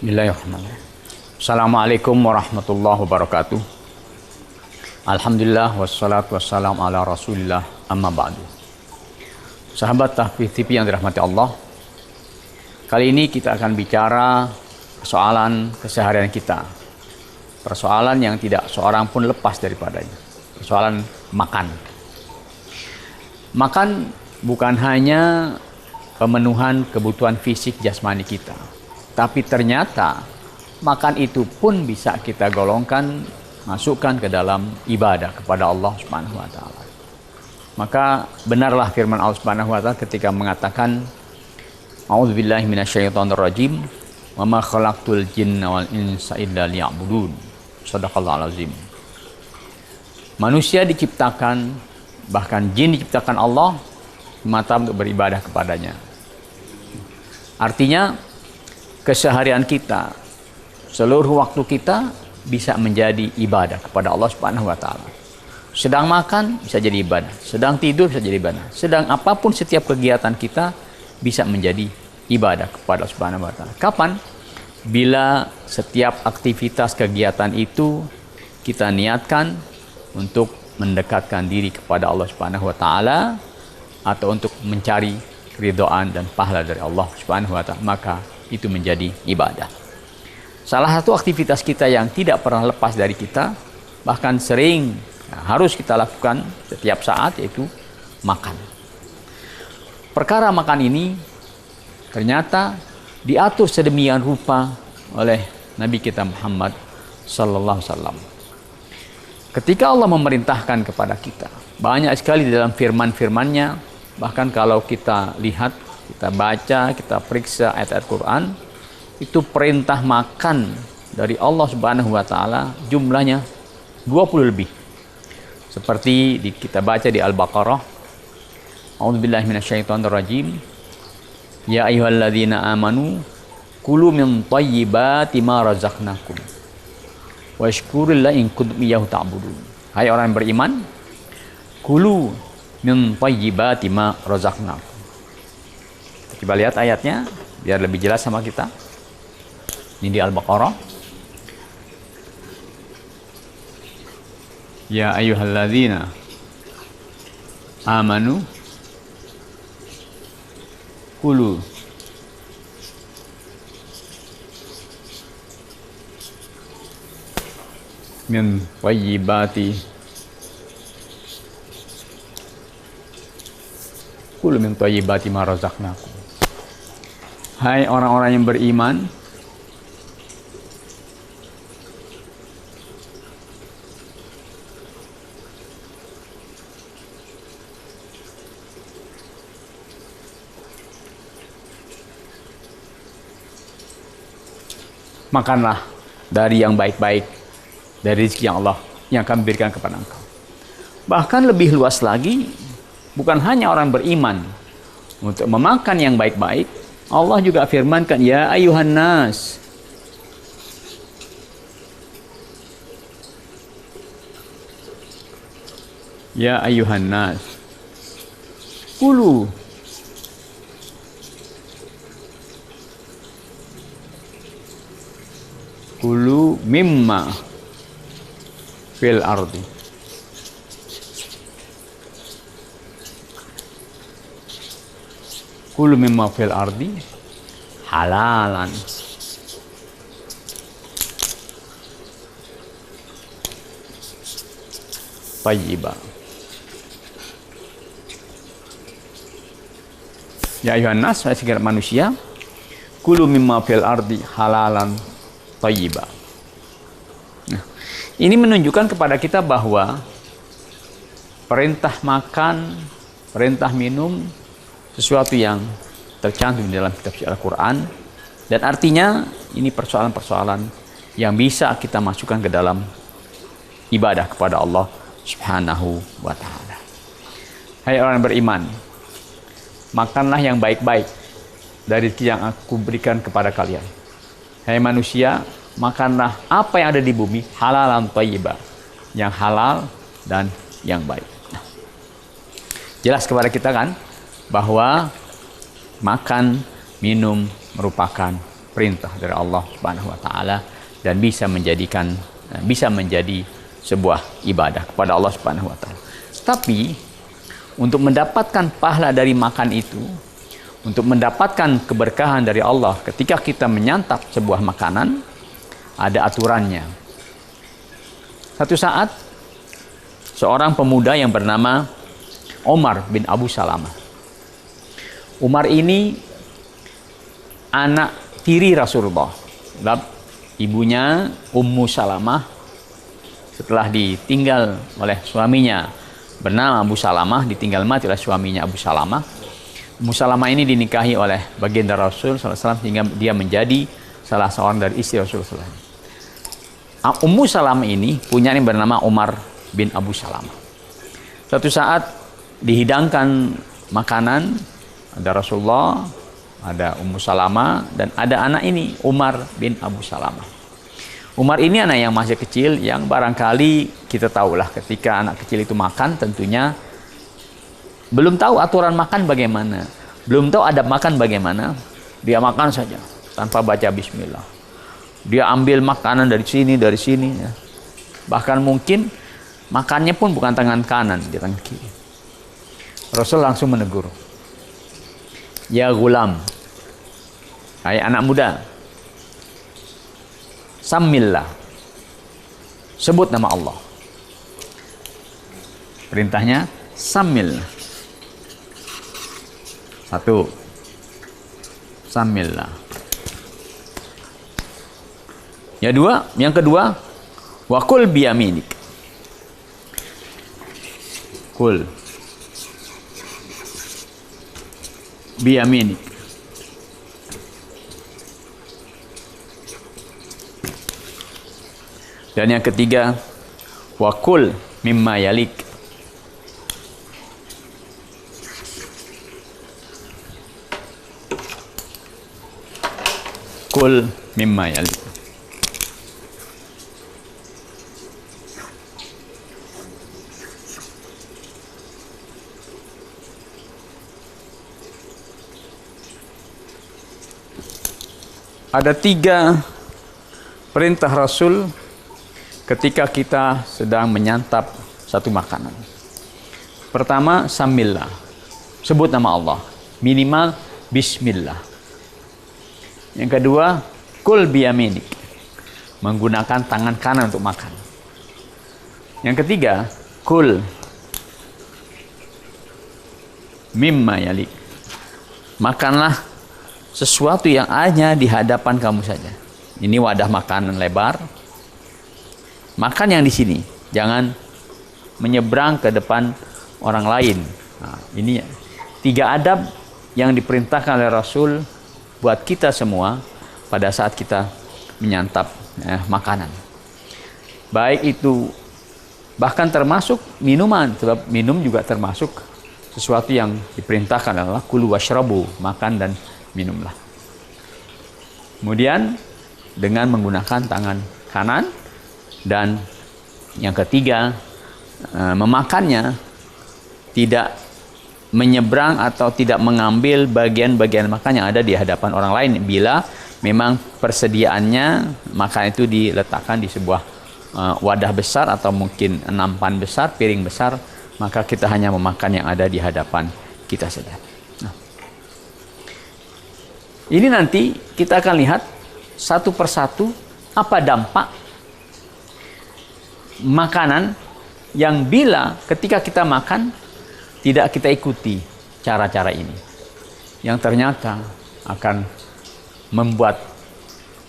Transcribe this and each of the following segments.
Bismillahirrahmanirrahim. Assalamualaikum warahmatullahi wabarakatuh. Alhamdulillah wassalatu wassalamu ala rasulillah amma ba'du. Sahabat Tahfiz TV yang dirahmati Allah, kali ini kita akan bicara persoalan keseharian kita, persoalan yang tidak seorang pun lepas daripadanya, persoalan makan. Makan bukan hanya pemenuhan kebutuhan fisik jasmani kita, tapi ternyata makan itu pun bisa kita golongkan, masukkan ke dalam ibadah kepada Allah Subhanahu wa taala. Maka benarlah firman Allah Subhanahu wa taala ketika mengatakan A'udzubillahi minasyaitonirrajim wa ma khalaqtul jinna wal insa illa liya'budun. Shadaqallahul azim. Manusia diciptakan, bahkan jin diciptakan Allah semata untuk beribadah kepadanya. Artinya keseharian kita, seluruh waktu kita bisa menjadi ibadah kepada Allah Subhanahu wa taala. Sedang makan bisa jadi ibadah, sedang tidur bisa jadi ibadah, sedang apapun setiap kegiatan kita bisa menjadi ibadah kepada Allah Subhanahu wa taala. Kapan? Bila setiap aktivitas kegiatan itu kita niatkan untuk mendekatkan diri kepada Allah Subhanahu wa taala atau untuk mencari keridhaan dan pahala dari Allah Subhanahu wa taala, maka itu menjadi ibadah. Salah satu aktivitas kita yang tidak pernah lepas dari kita, bahkan sering harus kita lakukan setiap saat, yaitu makan. Perkara makan ini ternyata diatur sedemikian rupa oleh Nabi kita Muhammad sallallahu alaihi wasallam. Ketika Allah memerintahkan kepada kita, banyak sekali di dalam firman-firman-Nya, bahkan kalau kita lihat, kita baca, kita periksa ayat-ayat Quran, itu perintah makan dari Allah Subhanahu wa taala jumlahnya 20 lebih. Seperti kita baca di Al-Baqarah, A'udzubillahi minasyaitonirrajim. Ya ayyuhalladzina amanu kulu min thayyibati ma razaqnakum washkurullaha in kuntum iyyahu ta'budun. Hai orang yang beriman, kulu min thayyibati ma razaqnakum. Coba lihat ayatnya biar lebih jelas sama kita. Ini di Al-Baqarah. Ya ayyuhalladzina amanu kulu min thayyibati kulu min thayyibati ma razaqnakum. Hai orang-orang yang beriman, makanlah dari yang baik-baik, dari rezeki yang Allah yang akan berikan kepada engkau. Bahkan lebih luas lagi, bukan hanya orang beriman untuk memakan yang baik-baik, Allah juga firmankan, ya ayuhan nas, ya ayuhan nas, kulu kulu mimma fil ardi kulu mimma fil ardi halalan thayyiban. Ya ayuhan nas, wahai sekalian manusia, kulu mimma fil ardi halalan thayyiban. Nah, ini menunjukkan kepada kita bahwa perintah makan, perintah minum sesuatu yang tercantum di dalam kitab Al-Quran, dan artinya ini persoalan-persoalan yang bisa kita masukkan ke dalam ibadah kepada Allah Subhanahu wa taala. Hai orang beriman, makanlah yang baik-baik dari rezeki yang aku berikan kepada kalian. Hai manusia, makanlah apa yang ada di bumi, halalan thayyibah, yang halal dan yang baik. Nah, jelas kepada kita kan bahwa makan, minum merupakan perintah dari Allah Subhanahu wa taala dan bisa menjadi sebuah ibadah kepada Allah Subhanahu wa taala. Tapi untuk mendapatkan pahala dari makan itu, untuk mendapatkan keberkahan dari Allah ketika kita menyantap sebuah makanan, ada aturannya. Satu saat seorang pemuda yang bernama Umar bin Abu Salamah. Umar ini anak tiri Rasulullah. Ibunya Ummu Salamah setelah ditinggal oleh suaminya bernama Abu Salamah, ditinggal mati oleh suaminya Abu Salamah. Ummu Salamah ini dinikahi oleh baginda Rasul SAW sehingga dia menjadi salah seorang dari istri Rasulullah SAW. Ummu Salamah ini punya yang bernama Umar bin Abu Salamah. Suatu saat dihidangkan makanan, ada Rasulullah, ada Ummu Salamah, dan ada anak ini Umar bin Abu Salamah. Umar ini anak yang masih kecil, yang barangkali kita tahulah ketika anak kecil itu makan tentunya belum tahu aturan makan bagaimana, belum tahu adab makan bagaimana, dia makan saja tanpa baca bismillah. Dia ambil makanan dari sini ya. Bahkan mungkin makannya pun bukan tangan kanan, di tangan kiri. Rasul langsung menegur, ya gulam, hai anak muda, sammillah, sebut nama Allah. Perintahnya sammillah. Satu, sammillah. Yang kedua, wakul biyaminik. Kul biyaminik. Dan yang ketiga, wakul mimma yalik. Kul mimma yalik. Ada 3 perintah Rasul ketika kita sedang menyantap satu makanan. Pertama, samillah, sebut nama Allah, minimal bismillah. Yang kedua, kul biyaminik, menggunakan tangan kanan untuk makan. Yang ketiga, kul mimma yalik, makanlah sesuatu yang hanya di hadapan kamu saja. Ini wadah makanan lebar, makan yang di sini, jangan menyeberang ke depan orang lain. Nah, ini 3 adab yang diperintahkan oleh Rasul buat kita semua pada saat kita menyantap makanan. Baik itu bahkan termasuk minuman, sebab minum juga termasuk sesuatu yang diperintahkan adalah kulu washrabu, makan dan minumlah. Kemudian dengan menggunakan tangan kanan, dan yang ketiga, memakannya tidak menyeberang atau tidak mengambil bagian-bagian makan yang ada di hadapan orang lain bila memang persediaannya makan itu diletakkan di sebuah wadah besar atau mungkin nampan besar, piring besar, maka kita hanya memakan yang ada di hadapan kita saja. Ini nanti kita akan lihat satu persatu apa dampak makanan yang bila ketika kita makan tidak kita ikuti cara-cara ini, yang ternyata akan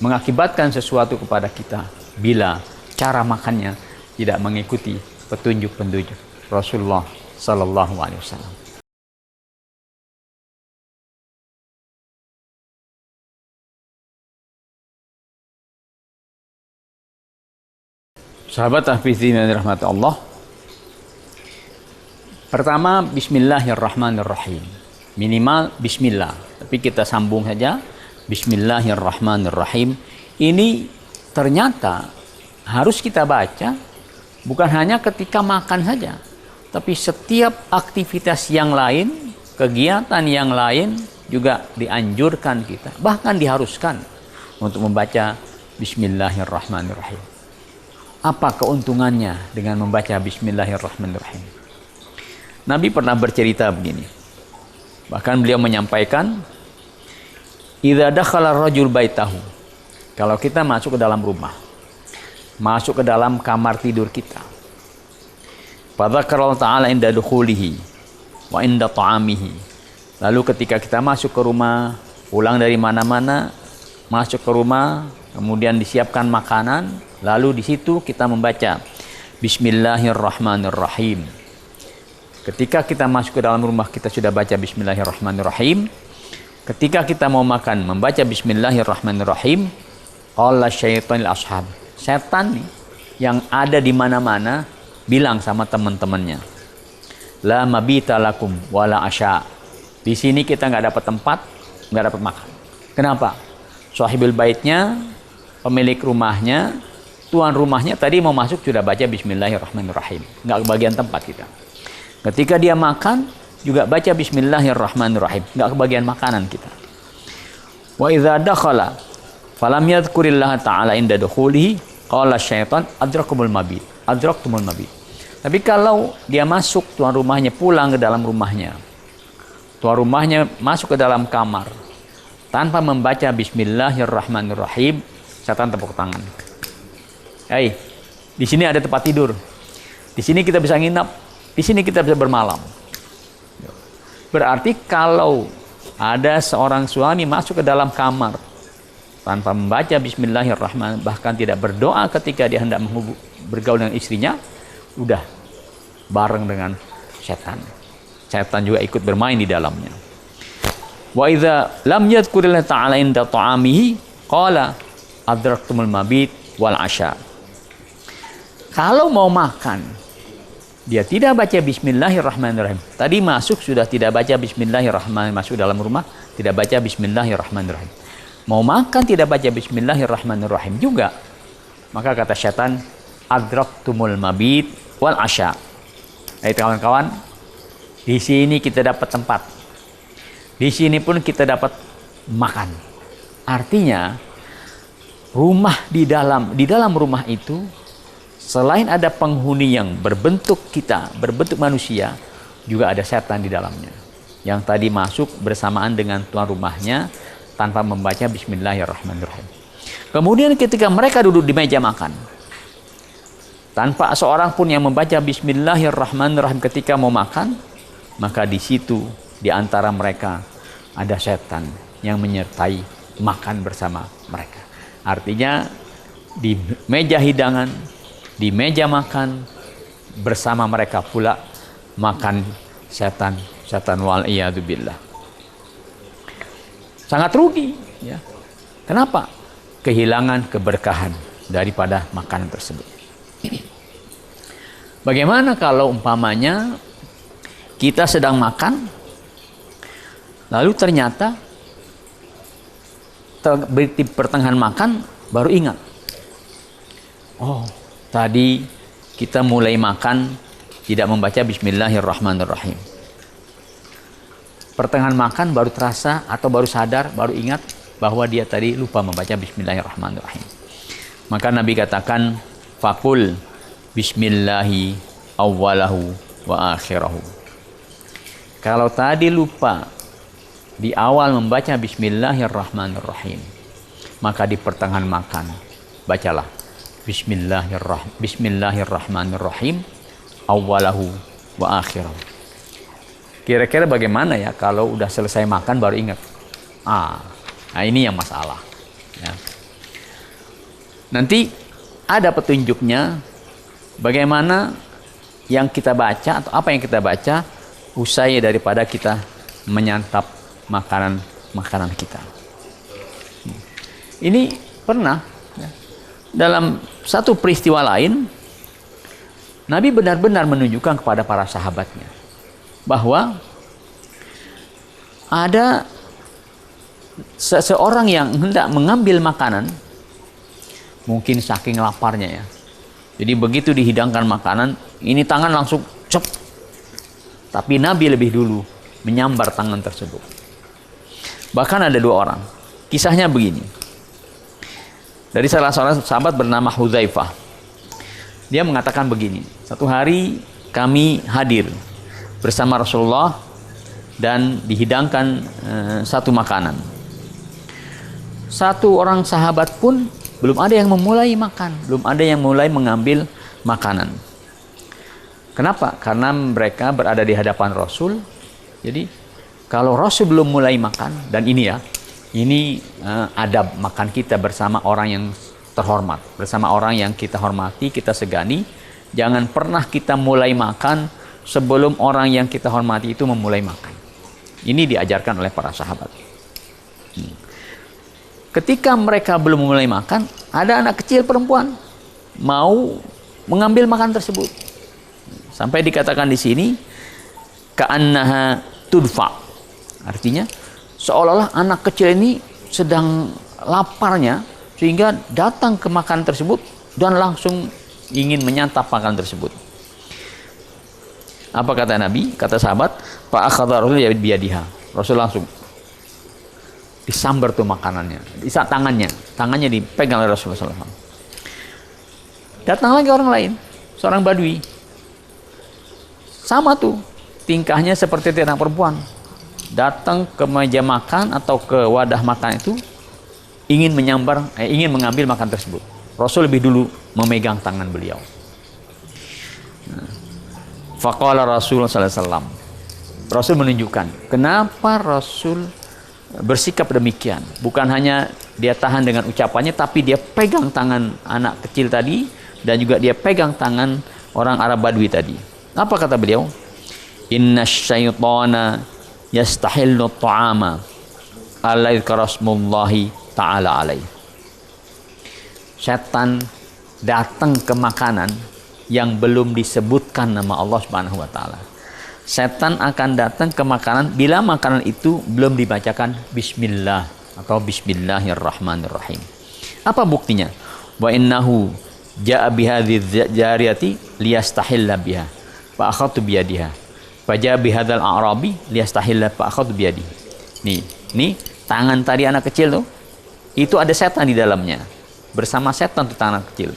mengakibatkan sesuatu kepada kita bila cara makannya tidak mengikuti petunjuk-petunjuk Rasulullah Sallallahu Alaihi Wasallam. Sahabat hafizin yang dirahmati Allah. Pertama, bismillahirrahmanirrahim. Minimal bismillah. Tapi kita sambung saja. Bismillahirrahmanirrahim. Ini ternyata harus kita baca bukan hanya ketika makan saja, tapi setiap aktivitas yang lain, kegiatan yang lain juga dianjurkan kita, bahkan diharuskan untuk membaca Bismillahirrahmanirrahim. Apa keuntungannya dengan membaca Bismillahirrahmanirrahim? Nabi pernah bercerita begini. Bahkan beliau menyampaikan, idza dakhala ar-rajul baitahu. Kalau kita masuk ke dalam rumah, masuk ke dalam kamar tidur kita. Fa dzakara ta'ala inda dukhulihi wa inda ta'amihi. Lalu ketika kita masuk ke rumah, pulang dari mana-mana, masuk ke rumah, kemudian disiapkan makanan, lalu di situ kita membaca Bismillahirrahmanirrahim. Ketika kita masuk ke dalam rumah, kita sudah baca Bismillahirrahmanirrahim. Ketika kita mau makan, membaca Bismillahirrahmanirrahim. Qala syaitanil ashab. Setan nih, yang ada di mana-mana bilang sama teman-temannya, la mabita lakum wala asya. Di sini kita nggak dapat tempat, nggak dapat makan. Kenapa? Sahibul baitnya, pemilik rumahnya, tuan rumahnya tadi mau masuk sudah baca Bismillahirrahmanirrahim. Nggak kebagian tempat kita. Ketika dia makan juga baca Bismillahirrahmanirrahim. Nggak kebagian makanan kita. Wa idza dakhala falam yadhkurillaha ta'ala inda dukhulihi qala syaitan adraktumul mabit. Adraktumul mabit. Tapi kalau dia masuk, tuan rumahnya pulang ke dalam rumahnya, tuan rumahnya masuk ke dalam kamar tanpa membaca Bismillahirrahmanirrahim, setan tepuk tangan. Hai, di sini ada tempat tidur. Di sini kita bisa nginap. Di sini kita bisa bermalam. Berarti kalau ada seorang suami masuk ke dalam kamar tanpa membaca Bismillahirrahmanirrahim, bahkan tidak berdoa ketika dia hendak bergaul dengan istrinya, udah bareng dengan setan. Setan juga ikut bermain di dalamnya. Wa idza lam yadhkurillah ta'ala inda ta'amihi qala adraktumul mabit wal asya. Kalau mau makan, dia tidak baca Bismillahirrahmanirrahim. Tadi masuk sudah tidak baca Bismillahirrahmanirrahim, masuk dalam rumah tidak baca Bismillahirrahmanirrahim. Mau makan tidak baca Bismillahirrahmanirrahim juga. Maka kata syaitan, adraktumul mabit wal asya. Baik kawan-kawan, di sini kita dapat tempat. Di sini pun kita dapat makan. Artinya rumah di dalam rumah itu, selain ada penghuni yang berbentuk manusia, juga ada setan di dalamnya. Yang tadi masuk bersamaan dengan tuan rumahnya tanpa membaca Bismillahirrahmanirrahim. Kemudian ketika mereka duduk di meja makan, tanpa seorang pun yang membaca Bismillahirrahmanirrahim ketika mau makan, maka di situ di antara mereka ada setan yang menyertai makan bersama mereka. Artinya di meja hidangan, di meja makan bersama mereka pula makan setan wal iyadu billah. Sangat rugi, ya. Kenapa? Kehilangan keberkahan daripada makanan tersebut. Bagaimana kalau umpamanya kita sedang makan, lalu ternyata di pertengahan makan baru ingat, oh tadi kita mulai makan tidak membaca Bismillahirrahmanirrahim. Pertengahan makan baru terasa atau baru sadar, baru ingat bahwa dia tadi lupa membaca Bismillahirrahmanirrahim. Maka Nabi katakan, fakul Bismillahi awwalahu wa akhirahu. Kalau tadi lupa di awal membaca Bismillahirrahmanirrahim, maka di pertengahan makan bacalah Bismillahirrahmanirrahim awwalahu wa akhirahu. Kira-kira bagaimana ya kalau udah selesai makan baru ingat? Nah ini yang masalah, ya. Nanti ada petunjuknya bagaimana yang kita baca atau apa yang kita baca usai daripada kita menyantap makanan kita. Ini pernah, ya, dalam satu peristiwa lain, Nabi benar-benar menunjukkan kepada para sahabatnya bahwa ada seseorang yang hendak mengambil makanan, mungkin saking laparnya ya. Jadi begitu dihidangkan makanan, ini tangan langsung cep. Tapi Nabi lebih dulu menyambar tangan tersebut. Bahkan ada dua orang. Kisahnya begini. Dari salah seorang sahabat bernama Hudzaifah. Dia mengatakan begini, satu hari kami hadir bersama Rasulullah dan dihidangkan satu makanan. Satu orang sahabat pun belum ada yang memulai makan, belum ada yang mulai mengambil makanan. Kenapa? Karena mereka berada di hadapan Rasul. Jadi kalau Rasul belum mulai makan, dan ini adab makan kita bersama orang yang terhormat, bersama orang yang kita hormati, kita segani. Jangan pernah kita mulai makan sebelum orang yang kita hormati itu memulai makan. Ini diajarkan oleh para sahabat. Ketika mereka belum mulai makan, ada anak kecil perempuan mau mengambil makan tersebut. Sampai dikatakan di sini, ka'annaha tudfa. Artinya, seolah-olah anak kecil ini sedang laparnya, sehingga datang ke makan tersebut dan langsung ingin menyantap makan tersebut. Apa kata Nabi? Kata sahabat, fa akhadha Rasul biyadiha. Rasul langsung disambar tuh makanannya, di saat tangannya dipegang oleh Rasulullah SAW. Datang lagi orang lain, seorang badui, sama tuh tingkahnya seperti anak perempuan, datang ke meja makan atau ke wadah makan itu, ingin mengambil makan tersebut. Rasul lebih dulu memegang tangan beliau. Faqala Rasulullah SAW. Rasul menunjukkan kenapa Rasul bersikap demikian. Bukan hanya dia tahan dengan ucapannya, tapi dia pegang tangan anak kecil tadi dan juga dia pegang tangan orang Arab Badui tadi. Apa kata beliau? Inna syaitana yastahillu ta'ama alladzi karasmullahi ta'ala alaih. Setan datang ke makanan yang belum disebutkan nama Allah Subhanahu wa taala. Setan akan datang ke makanan bila makanan itu belum dibacakan bismillah atau bismillahirrahmanirrahim. Apa buktinya? Wa innahu jaa bihadhihi jariyati liyastahilla biha fa akhadtu biyadiha. Fa jaa bihadzal a'rabi liyastahilla fa akhadtu biyadihi. Nih tangan tadi anak kecil tuh, itu ada setan di dalamnya. Bersama setan tuh tangan kecil.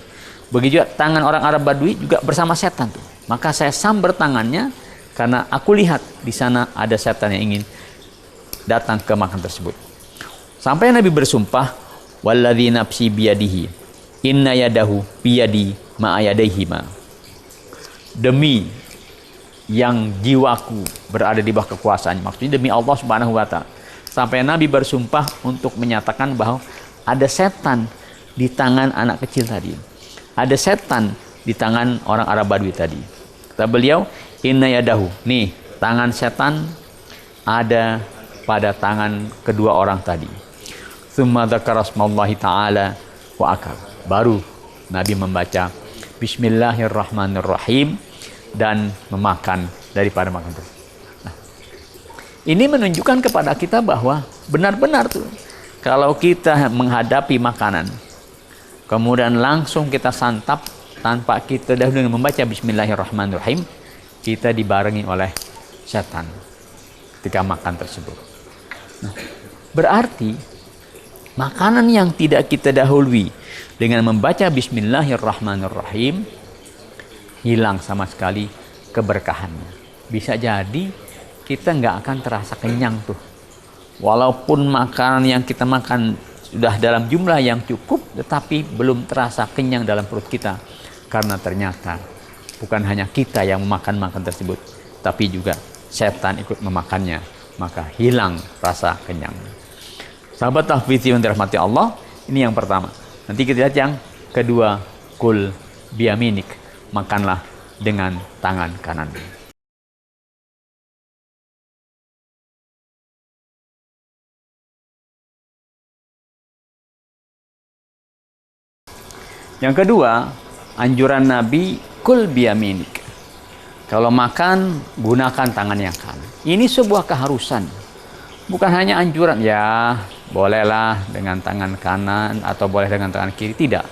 Begitu juga tangan orang Arab Badui juga bersama setan tuh. Maka saya sambar tangannya karena aku lihat di sana ada setan yang ingin datang ke makan tersebut. Sampai Nabi bersumpah, walladzi nafsi biyadihi inna yadahu biyadi ma ayadaihima. Demi yang jiwaku berada di bawah kekuasaan, maksudnya demi Allah Subhanahu wa taala. Sampai Nabi bersumpah untuk menyatakan bahwa ada setan di tangan anak kecil tadi. Ada setan di tangan orang Arab Badui tadi. Kata beliau, inna yadahu. Nih, tangan setan ada pada tangan kedua orang tadi. Tsumma dzakara asmallahi ta'ala wa akal. Baru Nabi membaca bismillahirrahmanirrahim dan memakan daripada makan itu. Nah, ini menunjukkan kepada kita bahwa benar-benar tuh kalau kita menghadapi makanan kemudian langsung kita santap tanpa kita dahulu membaca bismillahirrahmanirrahim, kita dibarengi oleh setan ketika makan tersebut. Nah, berarti makanan yang tidak kita dahului dengan membaca bismillahirrahmanirrahim hilang sama sekali keberkahannya. Bisa jadi kita nggak akan terasa kenyang tuh. Walaupun makanan yang kita makan sudah dalam jumlah yang cukup, tetapi belum terasa kenyang dalam perut kita. Karena ternyata bukan hanya kita yang memakan makan tersebut, tapi juga setan ikut memakannya. Maka hilang rasa kenyang. Sahabat tahfizi yang dirahmati Allah, ini yang pertama. Nanti kita lihat yang kedua, kul biyaminik, makanlah dengan tangan kanan. Yang kedua, anjuran Nabi, kul biyaminik. Kalau makan, gunakan tangan yang kanan. Ini sebuah keharusan. Bukan hanya anjuran, ya bolehlah dengan tangan kanan atau boleh dengan tangan kiri. Tidak,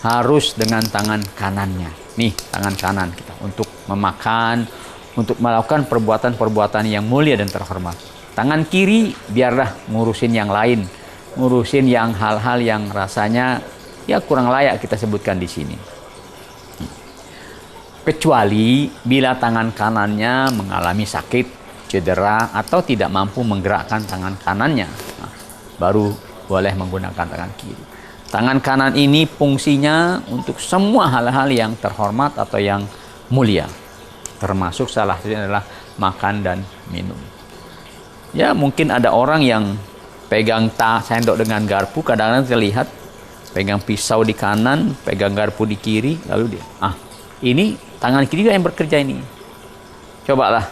harus dengan tangan kanannya. Nih, tangan kanan kita untuk memakan, untuk melakukan perbuatan-perbuatan yang mulia dan terhormat. Tangan kiri biarlah ngurusin yang lain, ngurusin yang hal-hal yang rasanya ya kurang layak kita sebutkan di sini. Kecuali bila tangan kanannya mengalami sakit, cedera, atau tidak mampu menggerakkan tangan kanannya, nah, baru boleh menggunakan tangan kiri. Tangan kanan ini fungsinya untuk semua hal-hal yang terhormat atau yang mulia, termasuk salah satunya adalah makan dan minum. Ya, mungkin ada orang yang pegang sendok dengan garpu, kadang-kadang terlihat pegang pisau di kanan, pegang garpu di kiri, lalu dia, ini tangan kiri yang bekerja ini. Cobalah,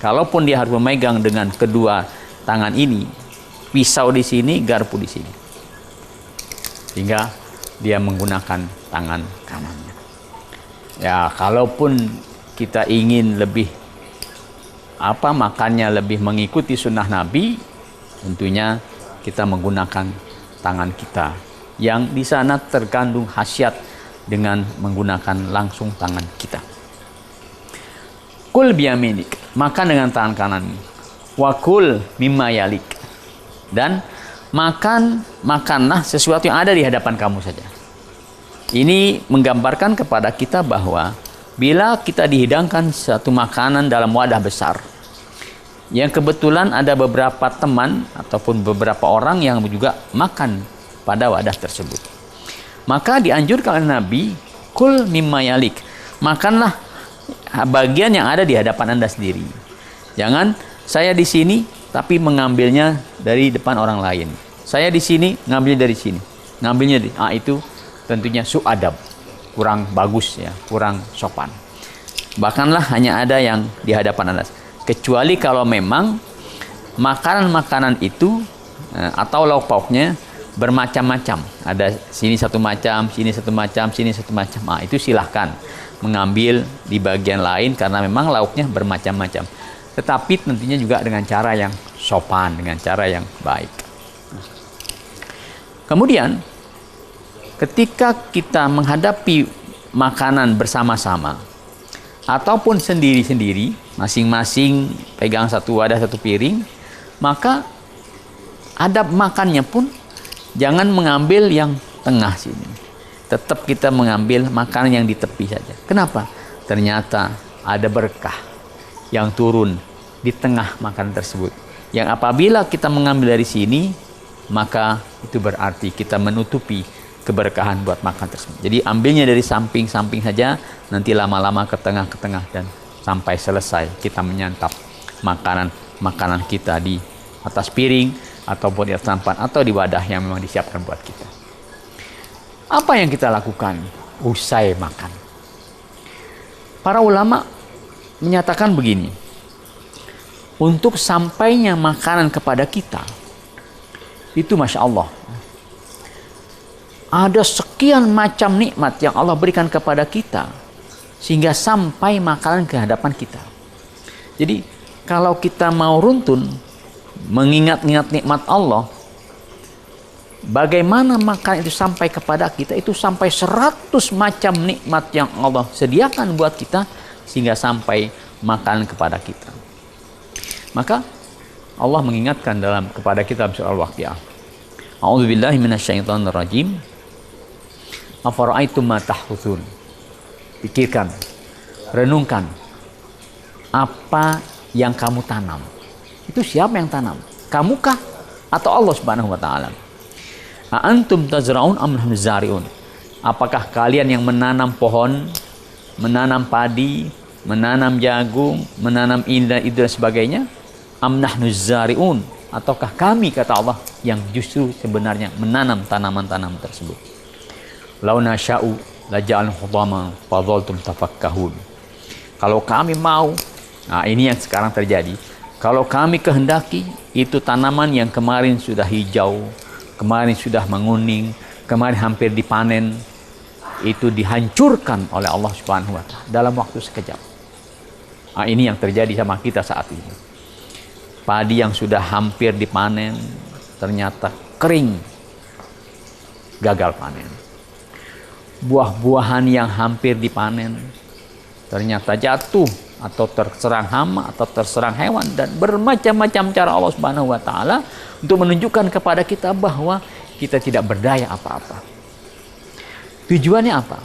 kalaupun dia harus memegang dengan kedua tangan ini, pisau di sini, garpu di sini, sehingga dia menggunakan tangan kanannya. Ya, kalaupun kita ingin lebih makannya lebih mengikuti sunnah Nabi, tentunya kita menggunakan tangan kita yang di sana terkandung khasiat dengan menggunakan langsung tangan kita. Kul biyaminik, makan dengan tangan kanan. Wa kul mimma yalik, dan makanlah sesuatu yang ada di hadapan kamu saja. Ini menggambarkan kepada kita bahwa bila kita dihidangkan satu makanan dalam wadah besar, yang kebetulan ada beberapa teman ataupun beberapa orang yang juga makan pada wadah tersebut, maka dianjurkan oleh Nabi, kul mimma yalik, makanlah bagian yang ada di hadapan Anda sendiri. Jangan saya di sini tapi mengambilnya dari depan orang lain. Saya di sini ngambilnya dari sini, ngambilnya itu tentunya su'adab, kurang bagus ya, kurang sopan. Bahkanlah hanya ada yang di hadapan Anda, kecuali kalau memang makanan-makanan itu atau lauk pauknya bermacam-macam, ada sini satu macam, sini satu macam, sini satu macam, itu silahkan mengambil di bagian lain karena memang lauknya bermacam-macam, tetapi tentunya juga dengan cara yang sopan, dengan cara yang baik. Kemudian ketika kita menghadapi makanan bersama-sama ataupun sendiri-sendiri, masing-masing pegang satu wadah, satu piring, maka adab makannya pun jangan mengambil yang tengah sini. Tetap kita mengambil makanan yang di tepi saja. Kenapa? Ternyata ada berkah yang turun di tengah makanan tersebut, yang apabila kita mengambil dari sini, maka itu berarti kita menutupi keberkahan buat makan tersebut. Jadi ambilnya dari samping-samping saja, nanti lama-lama ke tengah dan sampai selesai kita menyantap makanan kita di atas piring ataupun di atas nampan atau di wadah yang memang disiapkan buat kita. Apa yang kita lakukan usai makan? Para ulama menyatakan begini, untuk sampainya makanan kepada kita itu Masya Allah, ada sekian macam nikmat yang Allah berikan kepada kita sehingga sampai makanan ke hadapan kita. Jadi kalau kita mau runtun mengingat-ingat nikmat Allah, bagaimana makanan itu sampai kepada kita, itu sampai 100 macam nikmat yang Allah sediakan buat kita sehingga sampai makanan kepada kita. Maka Allah mengingatkan kepada kita surah Al-Waqiah, A'udzubillahi minasyaitonirrajim, afara'aitum ma tahruthun. Pikirkan, renungkan, apa yang kamu tanam itu siapa yang tanam? Kamukah atau Allah Subhanahu wa taala? Antum tazra'un am nahnu zari'un? Apakah kalian yang menanam pohon, menanam padi, menanam jagung, menanam ini dan sebagainya? Am nahnu zari'un? Ataukah kami, kata Allah, yang justru sebenarnya menanam tanaman-tanaman tersebut? Lau nasya'u laja'al hudama fadhaltum tafakkahun. Kalau kami mau, ini yang sekarang terjadi. Kalau kami kehendaki, itu tanaman yang kemarin sudah hijau, kemarin sudah menguning, kemarin hampir dipanen, itu dihancurkan oleh Allah Subhanahu wa taala dalam waktu sekejap. Ini yang terjadi sama kita saat ini. Padi yang sudah hampir dipanen ternyata kering, gagal panen. Buah-buahan yang hampir dipanen ternyata jatuh atau terserang hama atau terserang hewan, dan bermacam-macam cara Allah Subhanahu wa taala untuk menunjukkan kepada kita bahwa kita tidak berdaya apa-apa. Tujuannya apa?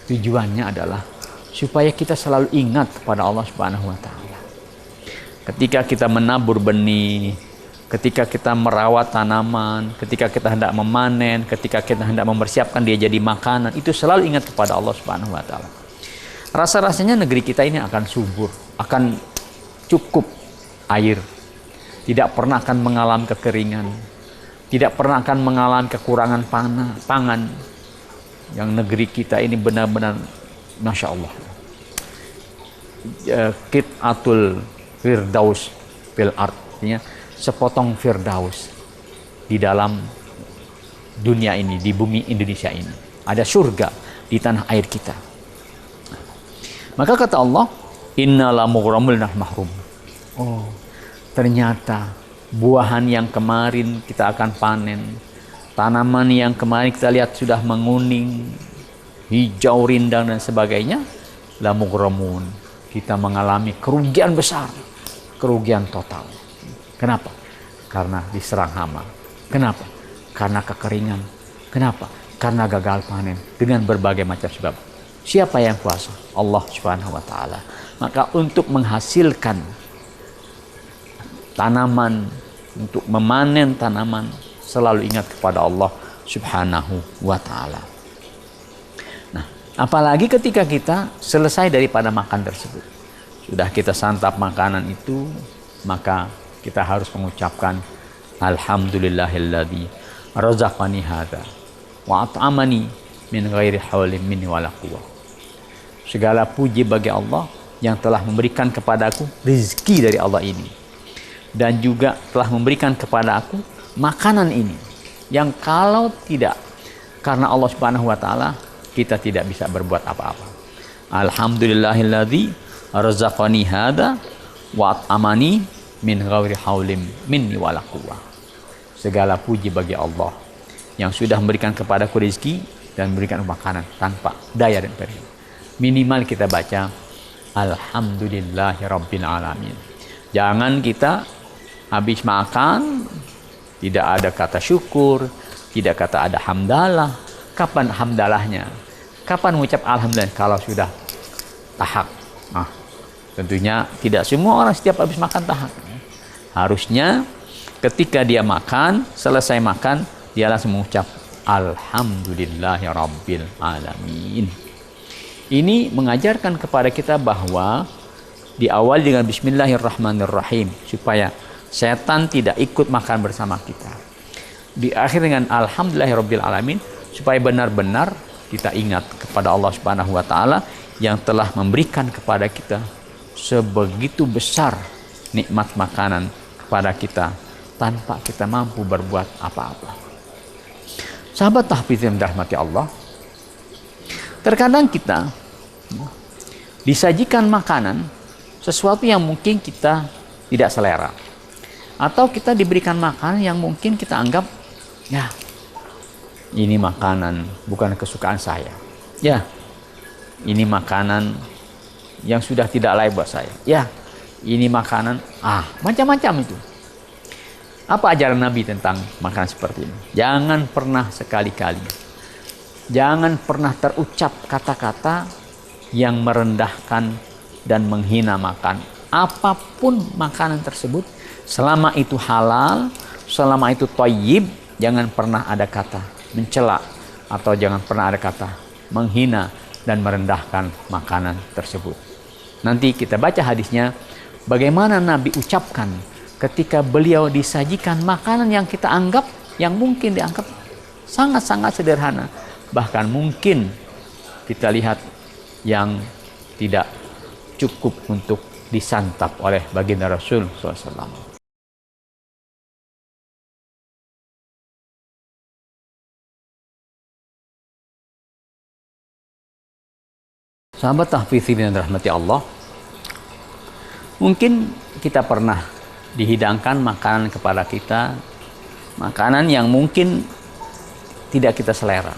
Tujuannya adalah supaya kita selalu ingat kepada Allah Subhanahu wa taala. Ketika kita menabur benih, ketika kita merawat tanaman, ketika kita hendak memanen, ketika kita hendak mempersiapkan dia jadi makanan, itu selalu ingat kepada Allah Subhanahu wa taala. Rasa-rasanya negeri kita ini akan subur, akan cukup air. Tidak pernah akan mengalami kekeringan, tidak pernah akan mengalami kekurangan pangan. Yang negeri kita ini benar-benar Masya Allah. Qit'atul firdaus fil ard, artinya sepotong firdaus di dalam dunia ini, di bumi Indonesia ini. Ada surga di tanah air kita. Maka kata Allah, inna la mughramul mahrum. Oh, ternyata buahan yang kemarin kita akan panen, tanaman yang kemarin kita lihat sudah menguning, hijau rindang dan sebagainya, la mughramun. Kita mengalami kerugian besar, kerugian total. Kenapa? Karena diserang hama. Kenapa? Karena kekeringan. Kenapa? Karena gagal panen dengan berbagai macam sebab. Siapa yang kuasa? Allah Subhanahu wa taala. Maka untuk menghasilkan tanaman, untuk memanen tanaman, selalu ingat kepada Allah Subhanahu wa taala. Nah, apalagi ketika kita selesai daripada makan tersebut, sudah kita santap makanan itu, maka kita harus mengucapkan alhamdulillahilladzi razaqani hadza wa at'amani min ghairi haulin minni wala quwwah. Segala puji bagi Allah yang telah memberikan kepadaku rezeki dari Allah ini, dan juga telah memberikan kepada aku makanan ini, yang kalau tidak karena Allah Subhanahu wa taala, kita tidak bisa berbuat apa-apa. Alhamdulillahilladzi razaqani hadza wa at'amani min ghairi haulin minni wala quwwah. Segala puji bagi Allah yang sudah memberikan kepadaku rezeki dan memberikan makanan tanpa daya dan upaya. Minimal kita baca alhamdulillahirabbil alamin. Jangan kita habis makan tidak ada kata syukur, tidak kata ada hamdalah. Kapan hamdalahnya? Kapan mengucap alhamdulillah kalau sudah tahak? Nah, tentunya tidak semua orang setiap habis makan tahak. Harusnya ketika dia makan, selesai makan, dia langsung mengucap alhamdulillahirabbil alamin. Ini mengajarkan kepada kita bahwa diawali dengan bismillahirrahmanirrahim, supaya setan tidak ikut makan bersama kita. Diakhiri dengan alhamdulillahirabbil alamin, supaya benar-benar kita ingat kepada Allah Subhanahu wa taala yang telah memberikan kepada kita sebegitu besar nikmat makanan kepada kita tanpa kita mampu berbuat apa-apa. Sahabat tahfiz yang dirahmati Allah, terkadang kita disajikan makanan sesuatu yang mungkin kita tidak selera, atau kita diberikan makanan yang mungkin kita anggap, ya ini makanan bukan kesukaan saya, ya ini makanan yang sudah tidak layak buat saya, ya ini makanan macam-macam itu. Apa ajaran Nabi tentang makanan seperti ini? Jangan pernah sekali-kali, jangan pernah terucap kata-kata yang merendahkan dan menghina makan apapun makanan tersebut. Selama itu halal, selama itu thayyib, jangan pernah ada kata mencela atau jangan pernah ada kata menghina dan merendahkan makanan tersebut. Nanti kita baca hadisnya, bagaimana Nabi ucapkan ketika beliau disajikan makanan yang kita anggap, yang mungkin dianggap sangat-sangat sederhana, bahkan mungkin kita lihat yang tidak cukup untuk disantap oleh baginda Rasul SAW. Sahabat tahfizin yang dirahmati Allah, mungkin kita pernah dihidangkan makanan kepada kita, makanan yang mungkin tidak kita selera.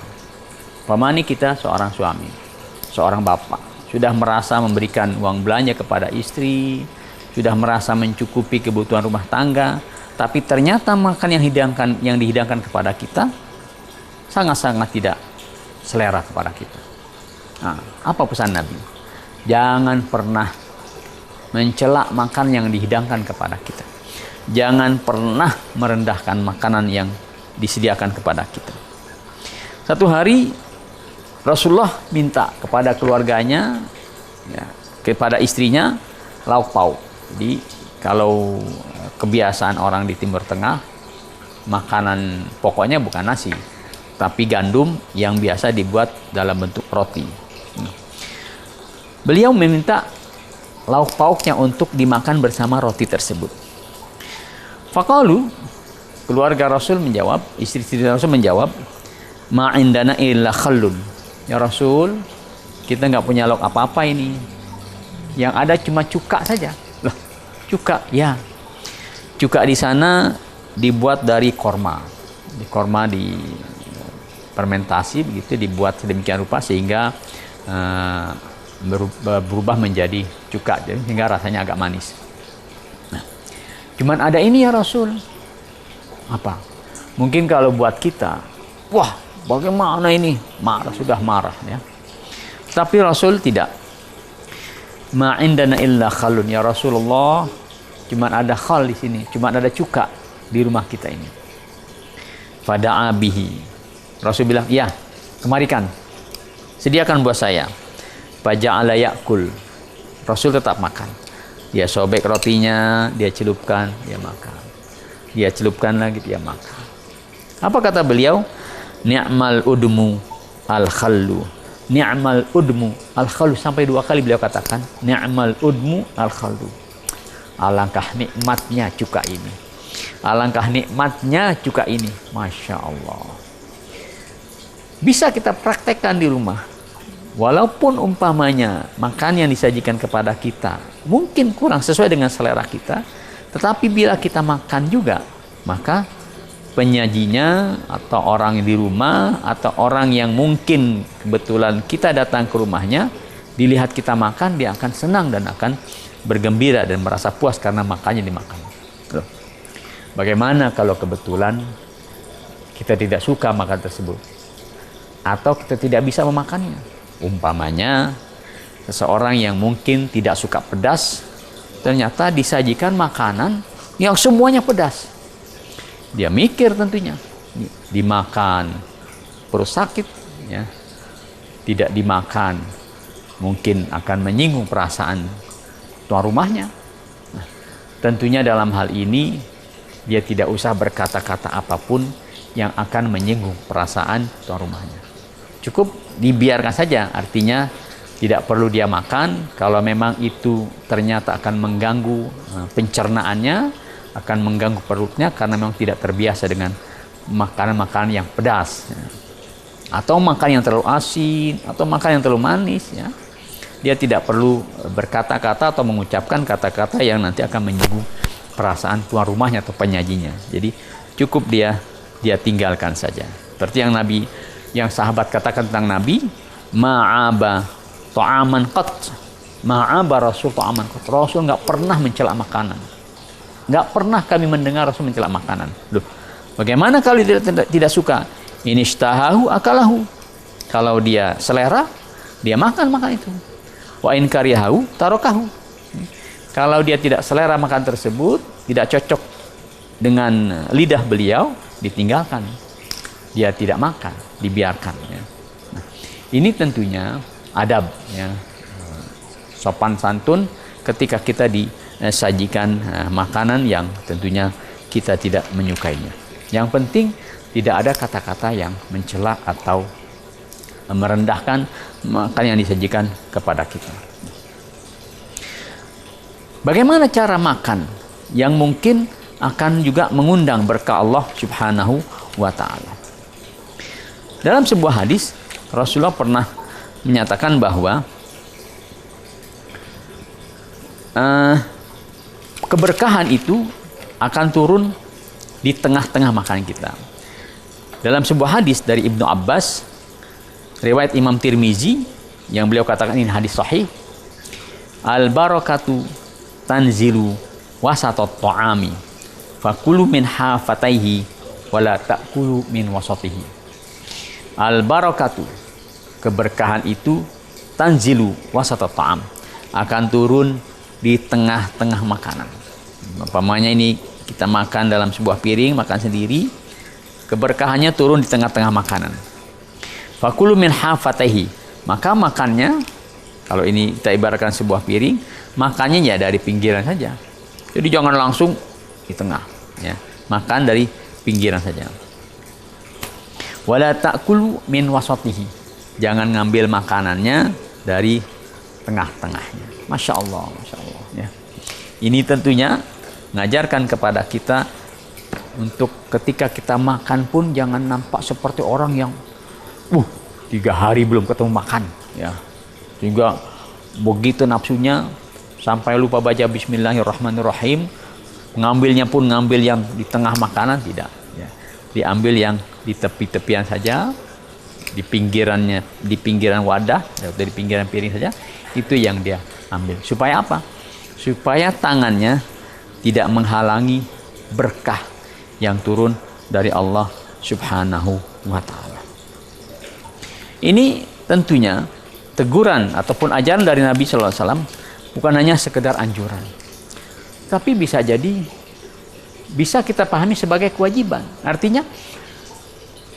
Pemani kita seorang suami, seorang bapak, sudah merasa memberikan uang belanja kepada istri, sudah merasa mencukupi kebutuhan rumah tangga, tapi ternyata makan yang dihidangkan kepada kita sangat-sangat tidak selera kepada kita. Nah, apa pesan Nabi? Jangan pernah mencela makan yang dihidangkan kepada kita. Jangan pernah merendahkan makanan yang disediakan kepada kita. Satu hari Rasulullah minta kepada keluarganya, ya, kepada istrinya, lauk pauk. Jadi kalau kebiasaan orang di Timur Tengah, makanan pokoknya bukan nasi, tapi gandum yang biasa dibuat dalam bentuk roti. Beliau meminta lauk pauknya untuk dimakan bersama roti tersebut. Faqalu, keluarga Rasul menjawab, istri-istri Rasul menjawab, ma indana illa khallun. Ya Rasul, kita nggak punya lauk apa-apa ini. Yang ada cuma cuka saja. Loh, cuka? Ya. Cuka di sana dibuat dari korma. Di korma di fermentasi begitu, dibuat sedemikian rupa sehingga berubah menjadi cuka, sehingga rasanya agak manis. Nah, cuman ada ini ya Rasul. Apa? Mungkin kalau buat kita, wah, bagaimana ini? Marah, sudah marah ya. Tapi Rasul tidak. Ma indana illa khalun ya Rasulullah, cuman ada khal di sini, cuman ada cuka di rumah kita ini. Fada'a bihi. Rasul bilang, "Ya, kemarikan. Sediakan buat saya." Faja'ala ya'kul. Rasul tetap makan. Dia sobek rotinya, dia celupkan, dia makan. Dia celupkan lagi, dia makan. Apa kata beliau? Ni'mal udmu al-khallu. Ni'mal udmu al-khallu. Sampai 2 kali beliau katakan ni'mal udmu al-khallu. Alangkah nikmatnya cuka ini. Alangkah nikmatnya cuka ini. Masya Allah. Bisa kita praktekkan di rumah. Walaupun umpamanya makan yang disajikan kepada kita mungkin kurang sesuai dengan selera kita, tetapi bila kita makan juga, maka penyajinya atau orang di rumah atau orang yang mungkin kebetulan kita datang ke rumahnya, dilihat kita makan, dia akan senang dan akan bergembira dan merasa puas karena makannya dimakan. Loh, bagaimana kalau kebetulan kita tidak suka makan tersebut atau kita tidak bisa memakannya? Umpamanya seseorang yang mungkin tidak suka pedas, ternyata disajikan makanan yang semuanya pedas. Dia mikir tentunya, dimakan perut sakit, ya. Tidak dimakan mungkin akan menyinggung perasaan tuan rumahnya. Nah, tentunya dalam hal ini dia tidak usah berkata-kata apapun yang akan menyinggung perasaan tuan rumahnya. Cukup dibiarkan saja, artinya tidak perlu dia makan kalau memang itu ternyata akan mengganggu pencernaannya, akan mengganggu perutnya karena memang tidak terbiasa dengan makanan-makanan yang pedas, ya. Atau makan yang terlalu asin atau makan yang terlalu manis, ya. Dia tidak perlu berkata-kata atau mengucapkan kata-kata yang nanti akan menyinggung perasaan tuan rumahnya atau penyajinya. Jadi cukup dia tinggalkan saja. Seperti yang sahabat katakan tentang Nabi, ma'aba ta'aman qat. Ma'aba Rasul ta'aman qat. Rasul nggak pernah mencela makanan. Nggak pernah kami mendengar Rasul mencela makanan. Loh, bagaimana kalau dia tidak suka? Inishtahahu akalahu. Kalau dia selera, dia makan itu. Wa in karihahu tarokahu. Kalau dia tidak selera makan tersebut, tidak cocok dengan lidah beliau, ditinggalkan. Dia tidak makan, dibiarkan, ya. Nah, ini tentunya adab, ya. Sopan santun ketika kita disajikan makanan yang tentunya kita tidak menyukainya. Yang penting tidak ada kata-kata yang mencela atau merendahkan makanan yang disajikan kepada kita. Bagaimana cara makan yang mungkin akan juga mengundang berkah Allah Subhanahu wa Ta'ala? Dalam sebuah hadis, Rasulullah pernah menyatakan bahwa keberkahan itu akan turun di tengah-tengah makanan kita. Dalam sebuah hadis dari Ibnu Abbas, riwayat Imam Tirmizi, yang beliau katakan ini hadis sahih, al-barakatu tanzilu wasatot ta'ami fakulu min hafataihi wala ta'kulu min wasatihi. Al-barakatu, keberkahan itu tanzilu wasata ta'am, akan turun di tengah-tengah makanan. Umpamanya ini kita makan dalam sebuah piring, makan sendiri, keberkahannya turun di tengah-tengah makanan. Fakulu min hafataihi, maka makannya, kalau ini kita ibaratkan sebuah piring, makannya ya dari pinggiran saja. Jadi jangan langsung di tengah, ya. Makan dari pinggiran saja. Wala ta'kulu min wasatihi, jangan ngambil makanannya dari tengah-tengahnya. Masya Allah, Masya Allah, ya. Ini tentunya mengajarkan kepada kita untuk ketika kita makan pun jangan nampak seperti orang yang 3 hari belum ketemu makan, ya. Sehingga begitu nafsunya sampai lupa baca Bismillahirrahmanirrahim, ngambilnya pun ngambil yang di tengah makanan, tidak, ya. Diambil yang di tepi-tepian saja, di pinggirannya, di pinggiran wadah atau di pinggiran piring saja, itu yang dia ambil. Supaya apa? Supaya tangannya tidak menghalangi berkah yang turun dari Allah Subhanahu wa ta'ala. Ini tentunya teguran ataupun ajaran dari Nabi sallallahu alaihi wasallam bukan hanya sekedar anjuran, tapi bisa jadi bisa kita pahami sebagai kewajiban. Artinya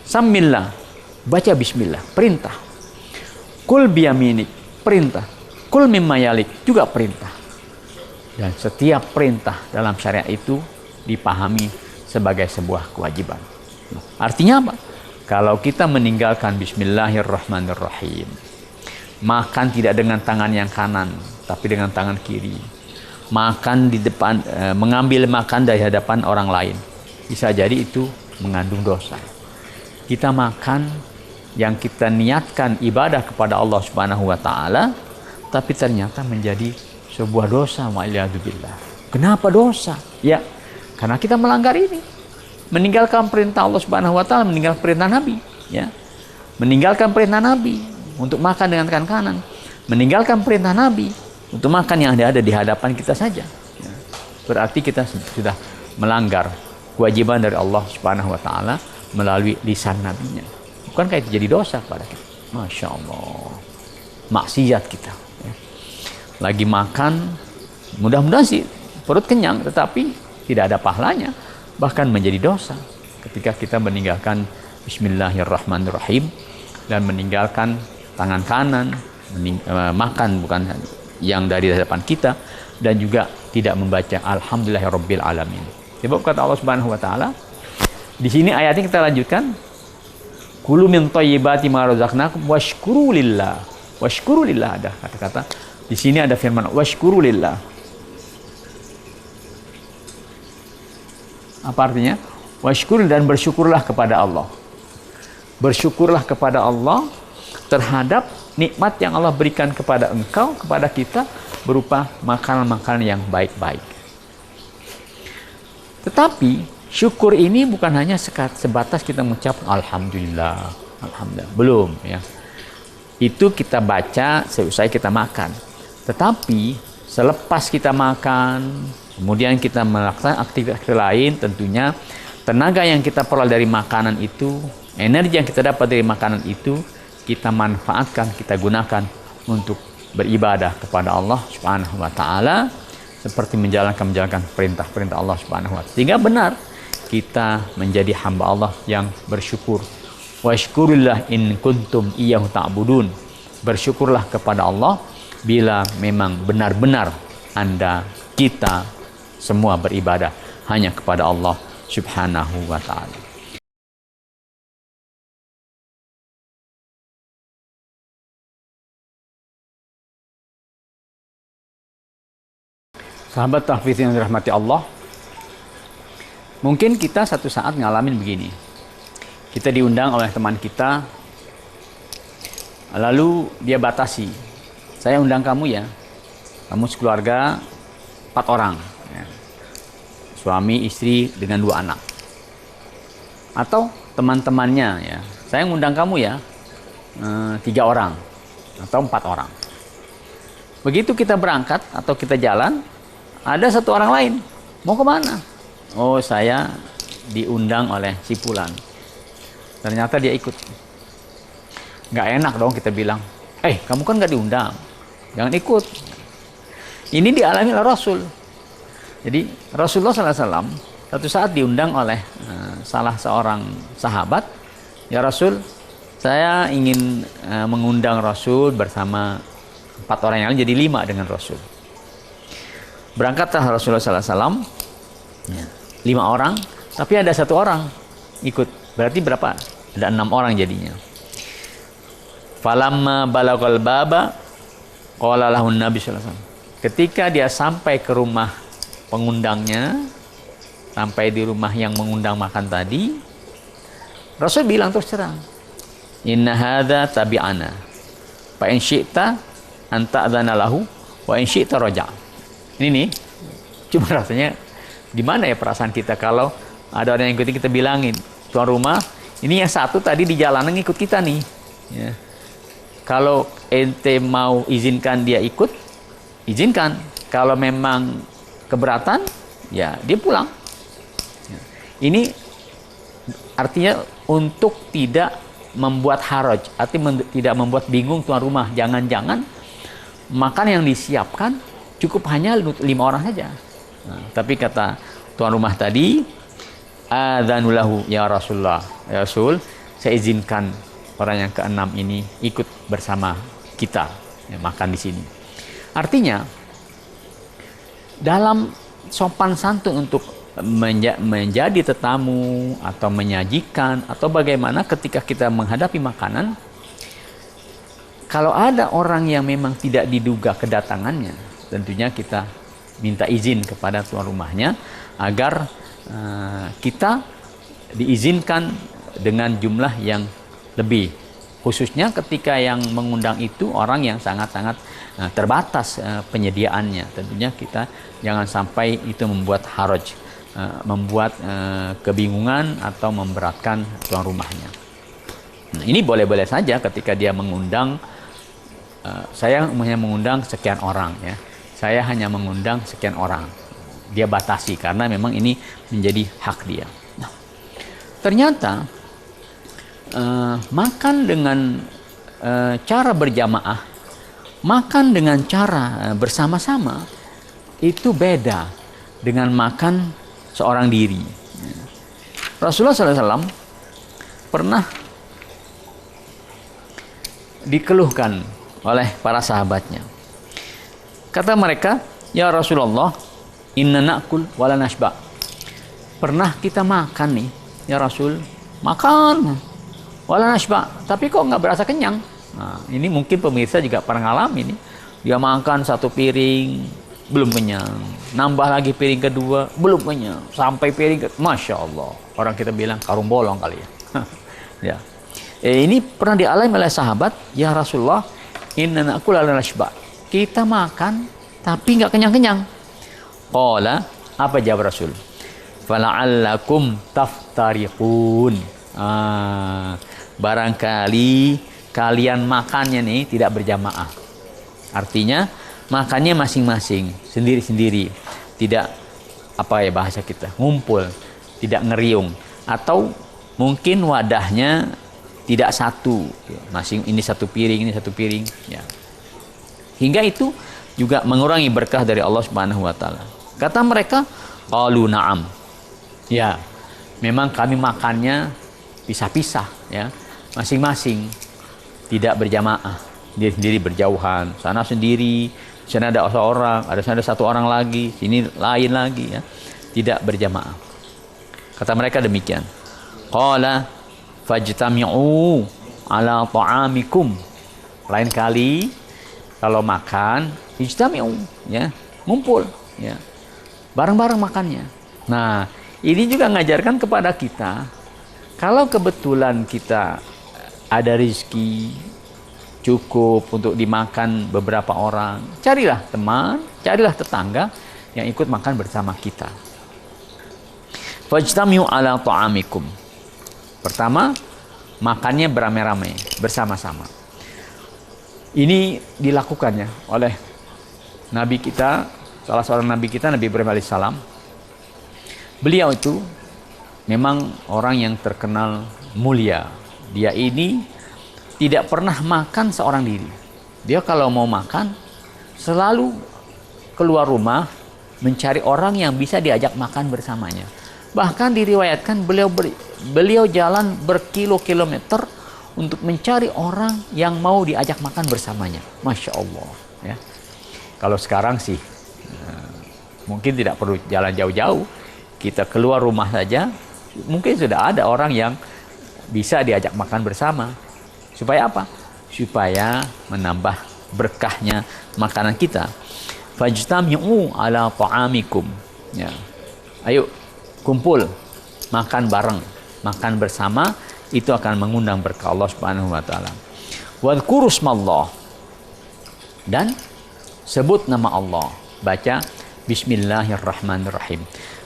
samillah, baca bismillah, perintah. Kul biyaminik, perintah. Kul mimma yalik, juga perintah. Dan setiap perintah dalam syariat itu dipahami sebagai sebuah kewajiban. Artinya apa? Kalau kita meninggalkan Bismillahirrahmanirrahim, makan tidak dengan tangan yang kanan, tapi dengan tangan kiri, makan di depan, mengambil makan dari hadapan orang lain, bisa jadi itu mengandung dosa. Kita makan yang kita niatkan ibadah kepada Allah Subhanahu wa ta'ala, tapi ternyata menjadi sebuah dosa, wa'ilyadubillah. Kenapa dosa? Ya, karena kita melanggar ini. Meninggalkan perintah Allah Subhanahu wa ta'ala, meninggalkan perintah Nabi, ya. Meninggalkan perintah Nabi untuk makan dengan tangan kanan, meninggalkan perintah Nabi untuk makan yang ada di hadapan kita saja, ya. Berarti kita sudah melanggar kewajiban dari Allah Subhanahu wa ta'ala melalui lisan nabinya. Bukankah itu jadi dosa kepada kita? Masya Allah, maksiat kita, ya. Lagi makan, mudah-mudahan sih perut kenyang, tetapi tidak ada pahalanya, bahkan menjadi dosa ketika kita meninggalkan Bismillahirrahmanirrahim dan meninggalkan tangan kanan, makan bukan yang dari hadapan kita, dan juga tidak membaca Alhamdulillahirabbil alamin. Sebab kata Allah Subhanahu wa taala di sini, ayatnya kita lanjutkan, kulu min thayyibati ma razaqnakum washkuru lillah. Washkuru lillah, ada kata-kata di sini, ada firman washkuru lillah. Apa artinya? Washkur, dan bersyukurlah kepada Allah. Bersyukurlah kepada Allah terhadap nikmat yang Allah berikan kepada engkau, kepada kita, berupa makanan-makanan yang baik-baik. Tetapi syukur ini bukan hanya sebatas kita mengucap Alhamdulillah, Alhamdulillah. Belum, ya. Itu kita baca seusai kita makan. Tetapi selepas kita makan, kemudian kita melakukan aktivitas lain, tentunya tenaga yang kita peroleh dari makanan itu, energi yang kita dapat dari makanan itu, kita manfaatkan, kita gunakan untuk beribadah kepada Allah Subhanahu wa ta'ala, seperti menjalankan perintah-perintah Allah Subhanahu wa ta'ala, sehingga benar kita menjadi hamba Allah yang bersyukur. Washkurillah in kuntum iyyahu ta'budun. Bersyukurlah kepada Allah bila memang benar-benar kita semua beribadah hanya kepada Allah Subhanahu wa ta'ala. Sahabat tahfidz yang dirahmati Allah, mungkin kita satu saat ngalamin begini. Kita diundang oleh teman kita, lalu dia batasi, saya undang kamu ya, kamu sekeluarga 4 orang, ya. Suami, istri dengan 2 anak. Atau teman-temannya, ya, saya ngundang kamu ya 3 orang atau 4 orang. Begitu kita berangkat atau kita jalan, ada 1 orang lain, mau kemana? Oh, saya diundang oleh si Fulan. Ternyata dia ikut. Nggak enak dong kita bilang, kamu kan nggak diundang, jangan ikut. Ini dialami oleh Rasul. Jadi Rasulullah SAW satu saat diundang oleh salah seorang sahabat, ya Rasul, saya ingin mengundang Rasul bersama 4 orang yang lain, jadi 5 dengan Rasul. Berangkatlah Rasulullah SAW, 5 orang, tapi ada 1 orang ikut. Berarti berapa? Ada 6 orang jadinya. Falamma balagal baba qala lahun Nabi sallallahu alaihi wasallam. Ketika dia sampai ke rumah pengundangnya, sampai di rumah yang mengundang makan tadi, Rasul bilang terus terang, inna hadza tabi'ana fa in syi'ta an ta'dzana lahu wa in syi'ta raja'. Ini nih, cuma rasanya gimana ya perasaan kita kalau ada orang yang ikuti, kita bilangin, tuan rumah, ini yang satu tadi di jalanan ngikut kita nih, ya. Kalau ente mau izinkan dia ikut, izinkan. Kalau memang keberatan, ya dia pulang. Ya. Ini artinya untuk tidak membuat haraj, artinya tidak membuat bingung tuan rumah. Jangan-jangan makan yang disiapkan cukup hanya 5 orang saja. Nah, tapi kata tuan rumah tadi, adzanulahu ya Rasulullah, ya Rasul, saya izinkan orang yang ke-6 ini ikut bersama kita, ya, makan di sini. Artinya dalam sopan santun untuk menjadi tetamu atau menyajikan atau bagaimana ketika kita menghadapi makanan, kalau ada orang yang memang tidak diduga kedatangannya, tentunya kita minta izin kepada tuan rumahnya agar kita diizinkan dengan jumlah yang lebih, khususnya ketika yang mengundang itu orang yang sangat-sangat terbatas penyediaannya. Tentunya kita jangan sampai itu membuat haraj, membuat kebingungan atau memberatkan tuan rumahnya. Nah, ini boleh-boleh saja ketika dia mengundang, saya hanya mengundang sekian orang, ya, saya hanya mengundang sekian orang, dia batasi karena memang ini menjadi hak dia. Nah, ternyata makan dengan cara berjamaah, makan dengan cara bersama-sama itu beda dengan makan seorang diri. Rasulullah SAW pernah dikeluhkan oleh para sahabatnya. Kata mereka, ya Rasulullah, inna na'kul wala nashba. Pernah kita makan nih, ya Rasul, makan wala nashba, tapi kok nggak berasa kenyang. Nah, ini mungkin pemirsa juga pernah ngalamin nih. Dia makan 1 piring belum kenyang, nambah lagi piring kedua belum kenyang, sampai piring Masya Allah, orang kita bilang karung bolong kali ya. Ya. Ini pernah dialami oleh sahabat, ya Rasulullah, inna na'kul wala nashba. Kita makan tapi nggak kenyang-kenyang. Qala, apa jawab Rasul? Fala'allakum taftariqun. Barangkali kalian makannya nih tidak berjamaah. Artinya makannya masing-masing, sendiri-sendiri, tidak apa ya bahasa kita, ngumpul, tidak ngeriung, atau mungkin wadahnya tidak satu, masing ini 1 piring, ini 1 piring, ya. Hingga itu juga mengurangi berkah dari Allah Subhanahu wa taala. Kata mereka, qalu na'am. Ya, memang kami makannya pisah-pisah, ya, masing-masing, tidak berjamaah, dia sendiri berjauhan, sana sendiri, sana ada seorang, ada sana 1 orang lagi, sini lain lagi, ya, tidak berjamaah. Kata mereka demikian. Qala fajtami'u ala ta'amikum. Lain kali kalau makan, ijtami'u, ya, ngumpul, ya, bareng-bareng makannya. Nah, ini juga mengajarkan kepada kita, kalau kebetulan kita ada rezeki cukup untuk dimakan beberapa orang, carilah teman, carilah tetangga yang ikut makan bersama kita. Fajtami'u ala ta'amikum. Pertama, makannya beramai-ramai, bersama-sama. Ini dilakukannya oleh Nabi kita, salah seorang Nabi kita, Nabi Ibrahim alaihissalam. Beliau itu memang orang yang terkenal mulia. Dia ini tidak pernah makan seorang diri. Dia kalau mau makan selalu keluar rumah mencari orang yang bisa diajak makan bersamanya. Bahkan diriwayatkan beliau jalan berkilo-kilometer untuk mencari orang yang mau diajak makan bersamanya. Masya Allah. Ya. Kalau sekarang sih mungkin tidak perlu jalan jauh-jauh. Kita keluar rumah saja, mungkin sudah ada orang yang bisa diajak makan bersama. Supaya apa? Supaya menambah berkahnya makanan kita. Fajtami'u ala ta'amikum. Ya. Ayo kumpul, makan bareng, makan bersama, itu akan mengundang berkah Allah Subhanahu wa taala. Wadhkuru smallah. Dan sebut nama Allah. Baca bismillahirrahmanirrahim.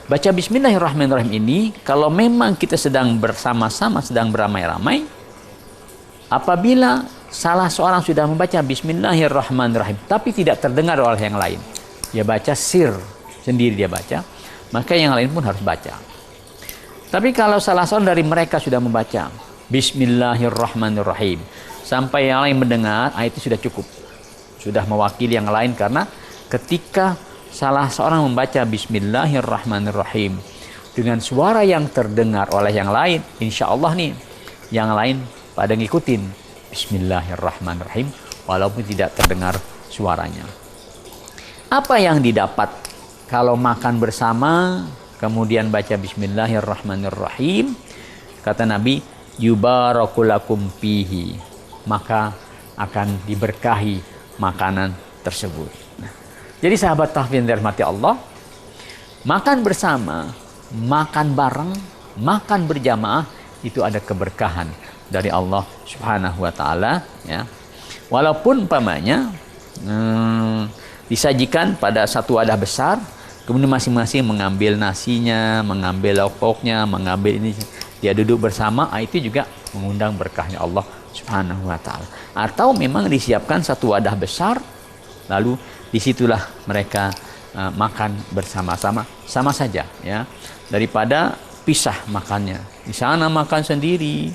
Baca bismillahirrahmanirrahim ini kalau memang kita sedang bersama-sama, sedang beramai-ramai, apabila salah seorang sudah membaca bismillahirrahmanirrahim tapi tidak terdengar oleh yang lain, dia baca sir sendiri, dia baca, maka yang lain pun harus baca. Tapi kalau salah seorang dari mereka sudah membaca bismillahirrahmanirrahim sampai yang lain mendengar, itu sudah cukup, sudah mewakili yang lain. Karena ketika salah seorang membaca bismillahirrahmanirrahim dengan suara yang terdengar oleh yang lain, insya Allah nih yang lain pada ngikutin bismillahirrahmanirrahim walaupun tidak terdengar suaranya. Apa yang didapat kalau makan bersama kemudian baca bismillahirrahmanirrahim? Kata Nabi, yubarakulakum fihi, maka akan diberkahi makanan tersebut. Nah, jadi sahabat tahfidz yang dirahmati Allah, makan bersama, makan bareng, makan berjamaah itu ada keberkahan dari Allah Subhanahu wa taala, ya. Walaupun umpamanya disajikan pada satu wadah besar, kemudian masing-masing mengambil nasinya, mengambil lauknya, mengambil ini, dia duduk bersama, itu juga mengundang berkahnya Allah Subhanahu wa taala. Atau memang disiapkan satu wadah besar, lalu disitulah mereka makan bersama-sama, sama saja, ya, daripada pisah makannya. Di sana makan sendiri,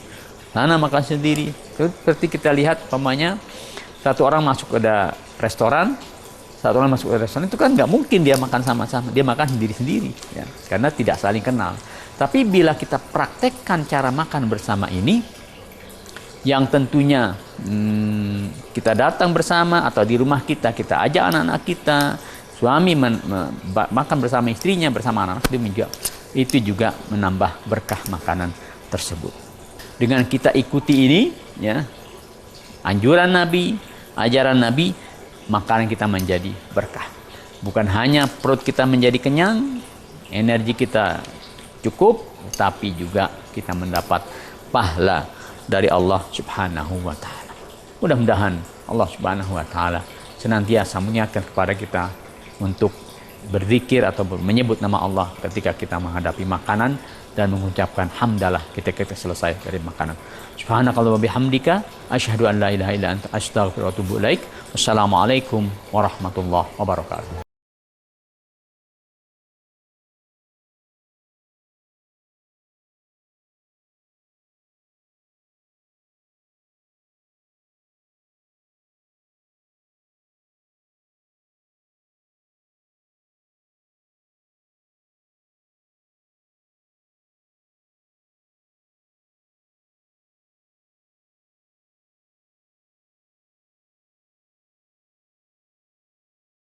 sana makan sendiri. Seperti kita lihat umpamanya satu orang masuk ke restoran, satu orang masuk ke restoran, itu kan nggak mungkin dia makan sama-sama, dia makan sendiri-sendiri, ya, karena tidak saling kenal. Tapi bila kita praktekkan cara makan bersama ini, yang tentunya kita datang bersama atau di rumah kita ajak anak-anak kita, suami makan bersama istrinya, bersama anak-anak, itu juga menambah berkah makanan tersebut. Dengan kita ikuti ini, ya, anjuran Nabi, ajaran Nabi, makanan kita menjadi berkah. Bukan hanya perut kita menjadi kenyang, energi kita cukup, tapi juga kita mendapat pahala dari Allah Subhanahu wa taala. Mudah-mudahan Allah Subhanahu wa taala senantiasa mengingatkan kepada kita untuk berzikir atau menyebut nama Allah ketika kita menghadapi makanan dan mengucapkan hamdalah ketika kita selesai dari makanan. Subhanakallahumma bihamdika asyhadu an la ilaha illa anta astaghfiruka wa atubu ilaik. Wassalamualaikum warahmatullahi wabarakatuh.